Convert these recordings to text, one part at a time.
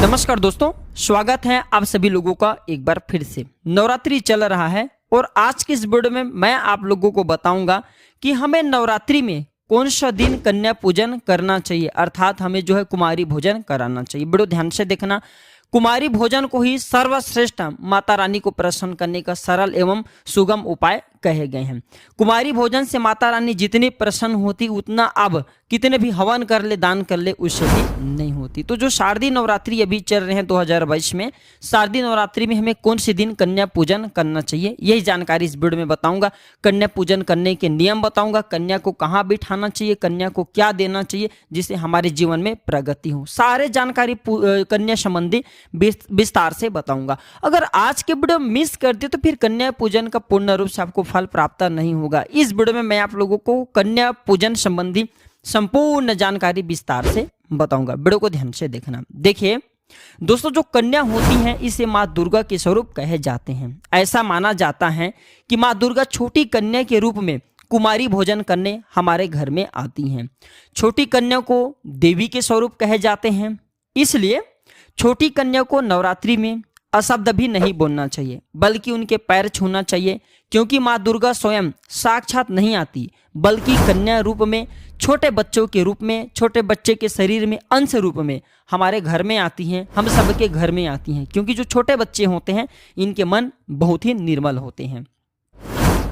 नमस्कार दोस्तों, स्वागत है आप सभी लोगों का एक बार फिर से। नवरात्रि चल रहा है और आज की इस वीडियो में मैं आप लोगों को बताऊंगा कि हमें नवरात्रि में कौन सा दिन कन्या पूजन करना चाहिए, अर्थात हमें जो है कुमारी भोजन कराना चाहिए। वीडियो ध्यान से देखना। कुमारी भोजन को ही सर्वश्रेष्ठ माता रानी को प्रसन्न करने का सरल एवं सुगम उपाय कहे गए हैं। कुमारी भोजन से माता रानी जितनी प्रसन्न होती उतना अब कितने भी हवन कर ले, दान कर ले, उससे भी नहीं होती। तो जो शारदीय नवरात्रि अभी चल रहे हैं 2022 में, शारदीय नवरात्रि में हमें कौन से दिन कन्या पूजन करना चाहिए, यही जानकारी इस वीडियो में बताऊंगा। कन्या पूजन करने के नियम बताऊंगा, कन्या को कहाँ बिठाना चाहिए, कन्या को क्या देना चाहिए जिससे हमारे जीवन में प्रगति हो। सारे जानकारी कन्या संबंधी विस्तार से बताऊंगा। अगर आज के वीडियो मिस कर दिए तो फिर कन्या पूजन का पूर्ण रूप से आपको फल प्राप्त नहीं होगा। इस वीडियो में मैं आप लोगों को कन्या पूजन संबंधी संपूर्ण जानकारी विस्तार से बताऊंगा। वीडियो को ध्यान से देखना। देखिए दोस्तों, जो कन्या होती हैं इसे माँ दुर्गा के स्वरूप कहे जाते हैं। ऐसा माना जाता है कि माँ दुर्गा छोटी कन्या के रूप में कुमारी भोजन करने हमारे घर में आती हैं। छोटी कन्या को देवी के स्वरूप कहे जाते हैं, इसलिए छोटी कन्या को नवरात्रि में अशब्द भी नहीं बोलना चाहिए, बल्कि उनके पैर छूना चाहिए, क्योंकि माँ दुर्गा स्वयं साक्षात नहीं आती, बल्कि कन्या रूप में, छोटे बच्चों के रूप में, छोटे बच्चे के शरीर में अंश रूप में हमारे घर में आती हैं, हम सबके घर में आती हैं। क्योंकि जो छोटे बच्चे होते हैं इनके मन बहुत ही निर्मल होते हैं।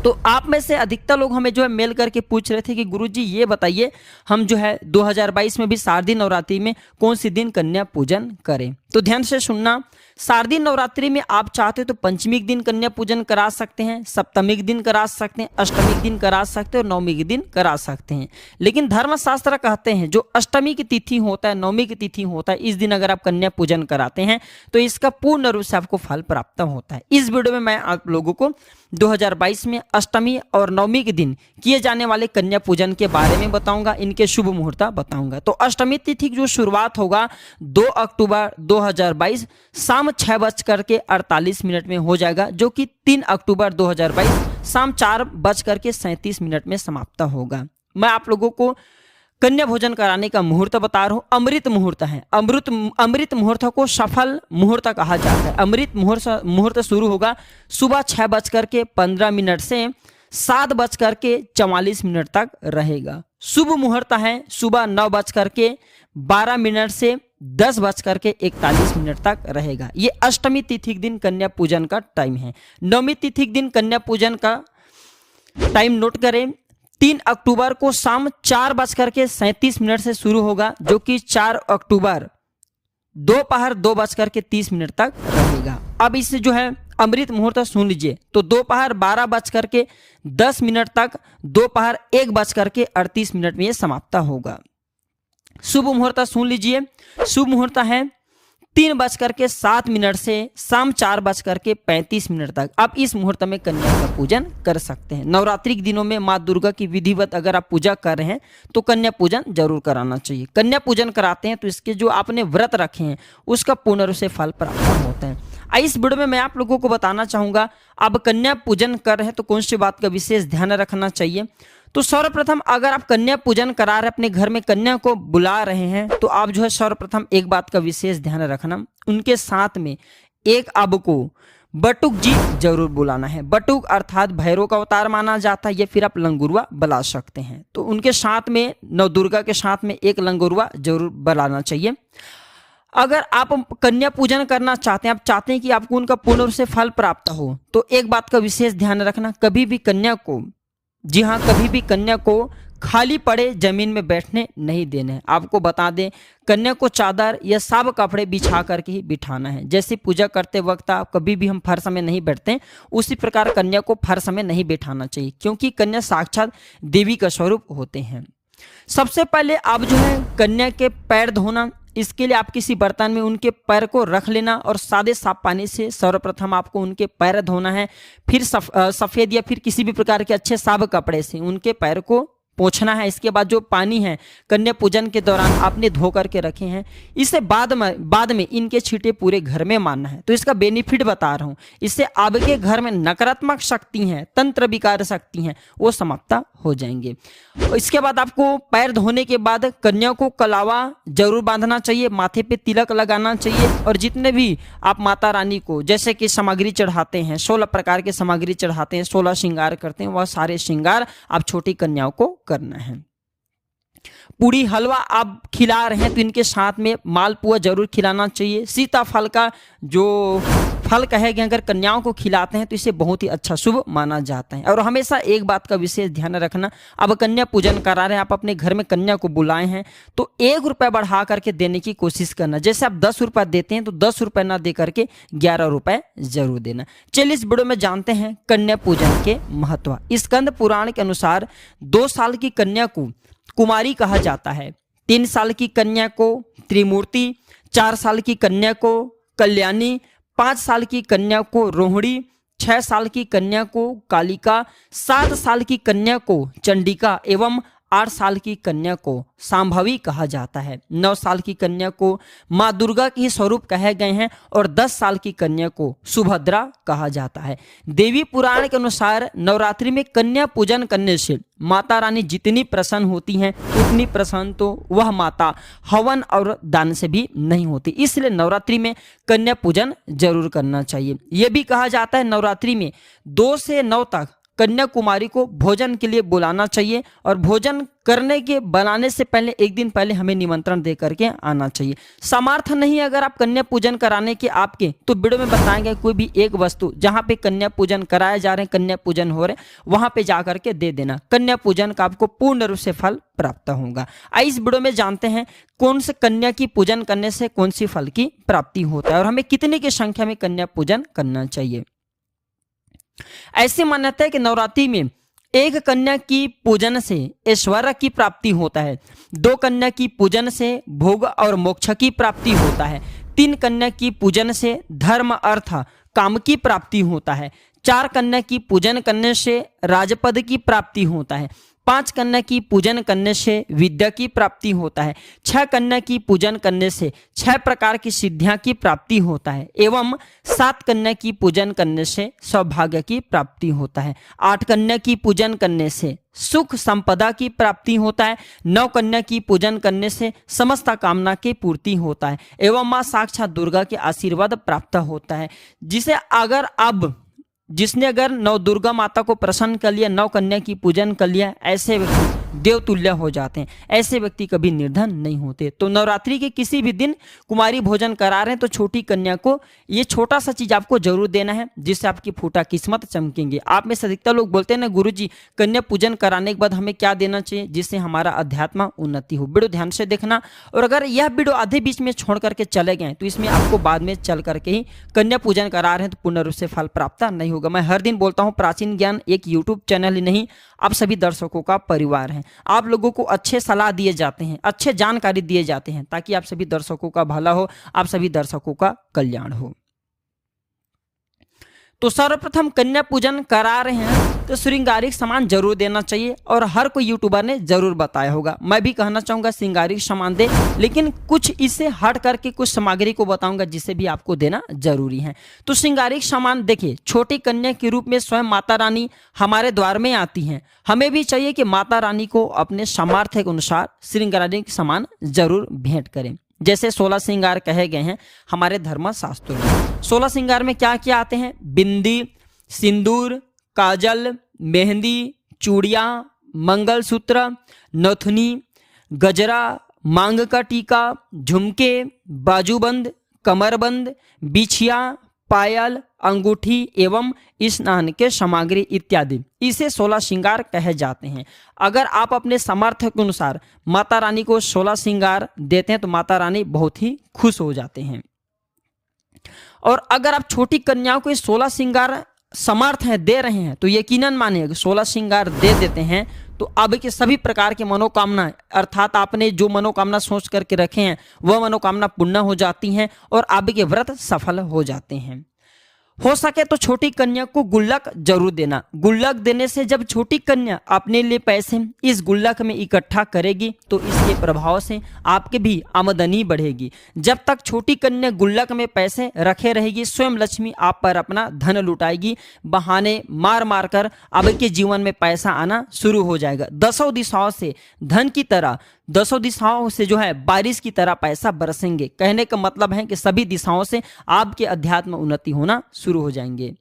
तो आप में से अधिकतर लोग हमें जो है मेल करके पूछ रहे थे कि गुरुजी ये बताइए हम जो है 2022 में भी शारदीय नवरात्रि में कौन सी दिन कन्या पूजन करें। तो ध्यान से सुनना। शारदीय नवरात्रि में आप चाहते तो पंचमी के दिन कन्या पूजन करा सकते हैं, सप्तमी के दिन करा सकते हैं, अष्टमी के दिन करा सकते हैं और नवमी के दिन करा सकते हैं। लेकिन धर्मशास्त्र कहते हैं जो अष्टमी की तिथि होता है, नवमी की तिथि होता है, इस दिन अगर आप कन्या पूजन कराते हैं तो इसका पूर्ण रूप से आपको फल प्राप्त होता है। इस वीडियो में मैं आप लोगों को 2022 में अष्टमी और नवमी के दिन किए जाने वाले कन्या पूजन के बारे में बताऊंगा, इनके शुभ मुहूर्त बताऊंगा। तो अष्टमी तिथि की जो शुरुआत होगा 2 अक्टूबर 2022 शाम 6:48 में हो जाएगा, जो कि 3 अक्टूबर 2022 शाम 4:37 में समाप्त होगा। मैं आप लोगों को कन्या भोजन कराने का मुहूर्त बता रहा हूँ। अमृत मुहूर्त है। अमृत मुहूर्त को सफल मुहूर्त कहा जाता है। अमृत मुहूर्त शुरू होगा सुबह 6:15 से 7:44 तक रहेगा। शुभ मुहूर्त है सुबह 9:12 से 10:41 तक रहेगा। ये अष्टमी तिथि के दिन कन्या पूजन का टाइम है। नवमी तिथि के दिन कन्या पूजन का टाइम नोट करें। 3 अक्टूबर को शाम 4:37 से शुरू होगा, जो कि 4 अक्टूबर दोपहर 2:30 तक रहेगा। अब इसे जो है अमृत मुहूर्त सुन लीजिए। तो दोपहर 12:10 तक दोपहर 1:38 में ये समाप्त होगा। शुभ मुहूर्त सुन लीजिए। शुभ मुहूर्त है 3:07 से शाम 4:35 तक। आप इस मुहूर्त में कन्या का पूजन कर सकते हैं। नवरात्रि के दिनों में माँ दुर्गा की विधिवत अगर आप पूजा कर रहे हैं तो कन्या पूजन जरूर कराना चाहिए। कन्या पूजन कराते हैं तो इसके जो आपने व्रत रखे हैं उसका पूर्ण रूप से फल प्राप्त होता है। इस वीडियो में मैं आप लोगों को बताना चाहूँगा, अब कन्या पूजन कर रहे हैं तो कौन सी बात का विशेष ध्यान रखना चाहिए। तो सर्वप्रथम अगर आप कन्या पूजन करा रहे, अपने घर में कन्या को बुला रहे हैं, तो आप जो है सर्वप्रथम एक बात का विशेष ध्यान रखना, उनके साथ में एक आपको बटुक जी जरूर बुलाना है। बटुक अर्थात भैरव का अवतार माना जाता है, या फिर आप लंगुरवा बुला सकते हैं। तो उनके साथ में नव दुर्गा के साथ में एक लंगुरवा जरूर बुलाना चाहिए। अगर आप कन्या पूजन करना चाहते हैं, आप चाहते हैं कि आपको उनका पूर्ण रूप से फल प्राप्त हो, तो एक बात का विशेष ध्यान रखना, कभी भी कन्या को, जी हाँ, कभी भी कन्या को खाली पड़े जमीन में बैठने नहीं देना है। आपको बता दें, कन्या को चादर या सब कपड़े बिछा करके ही बिठाना है। जैसे पूजा करते वक्त आप कभी भी हम फर्श में नहीं बैठते, उसी प्रकार कन्या को फर्श में नहीं बैठाना चाहिए, क्योंकि कन्या साक्षात देवी का स्वरूप होते हैं। सबसे पहले आप जो है कन्या के पैर धोना, इसके लिए आप किसी बर्तन में उनके पैर को रख लेना और सादे साफ पानी से सर्वप्रथम आपको उनके पैर धोना है। फिर सफ़ेद या फिर किसी भी प्रकार के अच्छे साफ कपड़े से उनके पैर को पोंछना है। इसके बाद जो पानी है कन्या पूजन के दौरान आपने धो करके रखे हैं, इसे बाद में इनके छींटे पूरे घर में मारना है। तो इसका बेनिफिट बता रहा हूँ, इससे आपके घर में नकारात्मक शक्ति हैं, तंत्र विकार शक्ति हैं, वो समाप्त हो जाएंगे। इसके बाद आपको पैर धोने के बाद कन्या को कलावा जरूर बांधना चाहिए, माथे पे तिलक लगाना चाहिए, और जितने भी आप माता रानी को जैसे कि सामग्री चढ़ाते हैं, 16 प्रकार के सामग्री चढ़ाते हैं, 16 श्रृंगार करते हैं, वह सारे श्रृंगार आप छोटी कन्याओं को करना है। पूरी हलवा आप खिला रहे हैं तो इनके साथ में मालपुआ जरूर खिलाना चाहिए। सीताफल का जो फल कहे गए अगर कन्याओं को खिलाते हैं तो इसे बहुत ही अच्छा शुभ माना जाता है। और हमेशा एक बात का विशेष ध्यान रखना, अब कन्या पूजन करा रहे हैं, आप अपने घर में कन्या को बुलाए हैं तो 1 रुपये बढ़ा करके देने की कोशिश करना। जैसे आप 10 रुपये देते हैं तो 10 रुपये ना दे करके 11 रुपये जरूर देना। चलिए इस वीडियो में जानते हैं कन्या पूजन के महत्व। स्कंद पुराण के अनुसार 2 साल की कन्या को कुमारी कहा जाता है, 3 साल की कन्या को त्रिमूर्ति, 4 साल की कन्या को कल्याणी, 5 साल की कन्या को रोहिणी, 6 साल की कन्या को कालिका, 7 साल की कन्या को चंडिका एवं 8 साल की कन्या को सांभवी कहा जाता है। 9 साल की कन्या को माँ दुर्गा के स्वरूप कहे गए हैं और 10 साल की कन्या को सुभद्रा कहा जाता है। देवी पुराण के अनुसार नवरात्रि में कन्या पूजन करने से माता रानी जितनी प्रसन्न होती हैं उतनी प्रसन्न तो वह माता हवन और दान से भी नहीं होती, इसलिए नवरात्रि में कन्या पूजन जरूर करना चाहिए। यह भी कहा जाता है नवरात्रि में 2 से 9 तक कन्या कुमारी को भोजन के लिए बुलाना चाहिए और भोजन करने के बनाने से पहले 1 दिन पहले हमें निमंत्रण दे करके आना चाहिए। सामर्थ्य नहीं अगर आप कन्या पूजन कराने के आपके तो वीडियो में बताएंगे कोई भी एक वस्तु जहां पे कन्या पूजन कराए जा रहे हैं, कन्या पूजन हो रहे हैं, वहां पे जा करके दे देना। कन्या पूजन का आपको पूर्ण रूप से फल प्राप्त होगा। आइए इस वीडियो में जानते हैं कौन से कन्या की पूजन करने से कौन सी फल की प्राप्ति होता है और हमें कितने की संख्या में कन्या पूजन करना चाहिए। ऐसी मान्यता है कि नवरात्रि में 1 कन्या की पूजन से ऐश्वर्य की प्राप्ति होता है, 2 कन्या की पूजन से भोग और मोक्ष की प्राप्ति होता है, 3 कन्या की पूजन से धर्म अर्थ काम की प्राप्ति होता है, 4 कन्या की पूजन करने से राजपद की प्राप्ति होता है, 5 कन्या की पूजन करने से विद्या की प्राप्ति होता है, 6 कन्या की पूजन करने से 6 प्रकार की सिद्धियां की प्राप्ति होता है एवं 7 कन्या की पूजन करने से सौभाग्य की प्राप्ति होता है, 8 कन्या की पूजन करने से सुख संपदा की प्राप्ति होता है, 9 कन्या की पूजन करने से समस्त कामना की पूर्ति होता है एवं माँ साक्षात दुर्गा के आशीर्वाद प्राप्त होता है। जिसने अगर 9 दुर्गा माता को प्रसन्न कर लिया, 9 कन्या की पूजन कर लिया, ऐसे व्यक्ति देवतुल्य हो जाते हैं, ऐसे व्यक्ति कभी निर्धन नहीं होते। तो नवरात्रि के किसी भी दिन कुमारी भोजन करा रहे हैं तो छोटी कन्या को ये छोटा सा चीज आपको जरूर देना है जिससे आपकी फूटा किस्मत चमकेंगे। आप में से अधिकतर लोग बोलते हैं ना गुरुजी कन्या पूजन कराने के बाद हमें क्या देना चाहिए जिससे हमारा अध्यात्म उन्नति हो। वीडियो ध्यान से देखना, और अगर यह वीडियो आधे बीच में छोड़ करके चले गए तो इसमें आपको बाद में चल करके ही कन्या पूजन करा रहे हैं तो पूर्ण रूप से फल प्राप्त नहीं होगा। मैं हर दिन बोलता हूँ प्राचीन ज्ञान एक यूट्यूब चैनल ही नहीं, आप सभी दर्शकों का परिवार है। आप लोगों को अच्छे सलाह दिए जाते हैं, अच्छे जानकारी दिए जाते हैं ताकि आप सभी दर्शकों का भला हो, आप सभी दर्शकों का कल्याण हो। तो सर्वप्रथम कन्या पूजन करा रहे हैं तो श्रृंगारिक सामान जरूर देना चाहिए और हर कोई यूट्यूबर ने जरूर बताया होगा। मैं भी कहना चाहूंगा श्रृंगारिक सामान दे, लेकिन कुछ इससे हट करके कुछ सामग्री को बताऊंगा जिसे भी आपको देना जरूरी है। तो श्रृंगारिक सामान देखिए, छोटी कन्या के रूप में स्वयं माता रानी हमारे द्वार में आती हैं, हमें भी चाहिए कि माता रानी को अपने सामर्थ्य के अनुसार श्रृंगारिक सामान जरूर भेंट करें। जैसे 16 श्रृंगार कहे गए हैं हमारे धर्म शास्त्रों में। 16 श्रृंगार में क्या क्या आते हैं? बिंदी, सिंदूर, काजल, मेहंदी, चूड़ियाँ, मंगलसूत्र, नथुनी, गजरा, मांग का टीका, झुमके, बाजूबंद, कमरबंद, बिछिया, पायल, अंगूठी एवं स्नान के सामग्री इत्यादि, इसे 16 श्रृंगार कहे जाते हैं। अगर आप अपने सामर्थ्य के अनुसार माता रानी को 16 श्रृंगार देते हैं तो माता रानी बहुत ही खुश हो जाते हैं। और अगर आप छोटी कन्याओं को 16 श्रृंगार समर्थ है दे रहे हैं तो यकीनन मानिए 16 श्रृंगार दे देते हैं तो अब के सभी प्रकार की मनोकामना, अर्थात आपने जो मनोकामना सोच करके रखे हैं वह मनोकामना पूर्ण हो जाती हैं और आपके व्रत सफल हो जाते हैं। हो सके तो छोटी कन्या को गुल्लक जरूर देना। गुल्लक देने से जब छोटी कन्या अपने लिए पैसे इस गुल्लक में इकट्ठा करेगी तो इसके प्रभाव से आपके भी आमदनी बढ़ेगी। जब तक छोटी कन्या गुल्लक में पैसे रखे रहेगी, स्वयं लक्ष्मी आप पर अपना धन लुटाएगी। बहाने मार मार कर आपके जीवन में पैसा आना शुरू हो जाएगा। दसों दिशाओं से धन की तरह, दसों दिशाओं से जो है बारिश की तरह पैसा बरसेंगे। कहने का मतलब है कि सभी दिशाओं से आपके अध्यात्म उन्नति होना शुरू हो जाएंगे।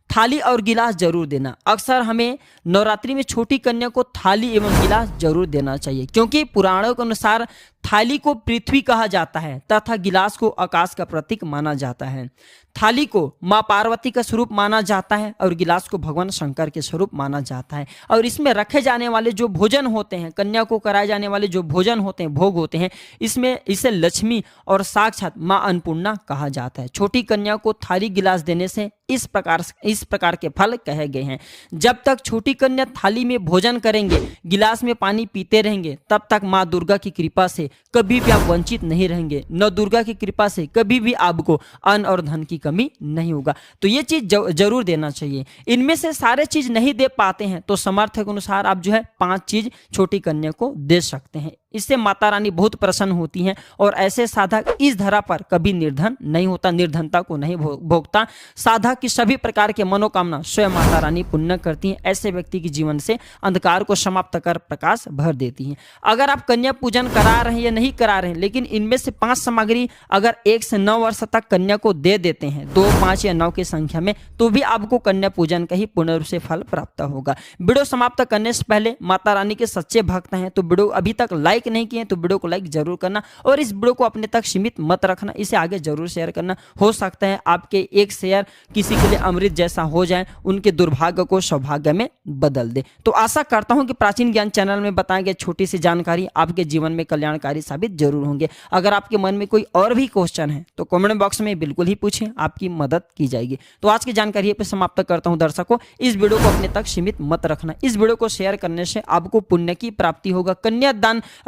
थाली और गिलास जरूर देना। अक्सर हमें नवरात्रि में छोटी कन्या को थाली एवं गिलास जरूर देना चाहिए, क्योंकि पुराणों के अनुसार थाली को पृथ्वी कहा जाता है तथा गिलास को आकाश का प्रतीक माना जाता है। थाली को माँ पार्वती का स्वरूप माना जाता है और गिलास को भगवान शंकर के स्वरूप माना जाता है। और इसमें रखे जाने वाले जो भोजन होते हैं, कन्या को कराए जाने वाले जो भोजन होते हैं, भोग होते हैं, इसमें इसे लक्ष्मी और साक्षात माँ अन्नपूर्णा कहा जाता है। छोटी कन्या को थाली गिलास देने से इस प्रकार के फल कहे गए हैं। जब तक छोटी कन्या थाली में भोजन करेंगे, गिलास में पानी पीते रहेंगे, तब तक माँ दुर्गा की कृपा से कभी भी आप वंचित नहीं रहेंगे। न दुर्गा की कृपा से कभी भी आपको अन्न और धन की कमी नहीं होगा। तो ये चीज जरूर देना चाहिए। इनमें से सारे चीज नहीं दे पाते हैं तो सामर्थ्य के अनुसार आप जो है 5 चीज छोटी कन्या को दे सकते हैं। इससे माता रानी बहुत प्रसन्न होती हैं और ऐसे साधक इस धरा पर कभी निर्धन नहीं होता, निर्धनता को नहीं भोगता। साधक की सभी प्रकार के मनोकामना स्वयं माता रानी पूर्ण करती हैं। ऐसे व्यक्ति के जीवन से अंधकार को समाप्त कर प्रकाश भर देती हैं। अगर आप कन्या पूजन करा रहे हैं या नहीं करा रहे हैं, लेकिन इनमें से 5 सामग्री अगर 1 से 9 वर्ष तक कन्या को दे देते हैं, 2, 5 या 9 की संख्या में, तो भी आपको कन्या पूजन का ही पूर्ण रूप से फल प्राप्त होगा। वीडियो समाप्त करने से पहले माता रानी के सच्चे भक्त हैं तो वीडियो अभी तक लाइक नहीं किए तो वीडियो को लाइक जरूर करना और इस वीडियो को अपने तक सीमित मत रखना, इसे आगे जरूर शेयर करना। हो सकता है आपके एक शेयर किसी के लिए अमृत जैसा हो जाए, उनके दुर्भाग्य को सौभाग्य में बदल दे। तो आशा करता हूं कि प्राचीन ज्ञान चैनल में बताए गए छोटी सी जानकारी आपके जीवन में कल्याणकारी साबित जरूर होंगे। अगर आपके मन में कोई और भी क्वेश्चन है तो कमेंट बॉक्स में बिल्कुल ही पूछें, आपकी मदद की जाएगी। तो आज की जानकारी पे समाप्त करता हूं। दर्शकों, इस वीडियो को अपने तक सीमित मत रखना। इस वीडियो को शेयर करने से आपको पुण्य की प्राप्ति होगा।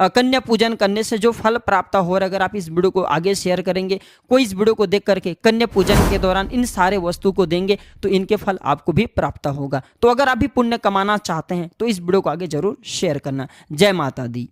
कन्या पूजन करने से जो फल प्राप्त हो रहा है, अगर आप इस वीडियो को आगे शेयर करेंगे, कोई इस वीडियो को देख करके कन्या पूजन के दौरान इन सारे वस्तु को देंगे तो इनके फल आपको भी प्राप्त होगा। तो अगर आप भी पुण्य कमाना चाहते हैं तो इस वीडियो को आगे जरूर शेयर करना। जय माता दी।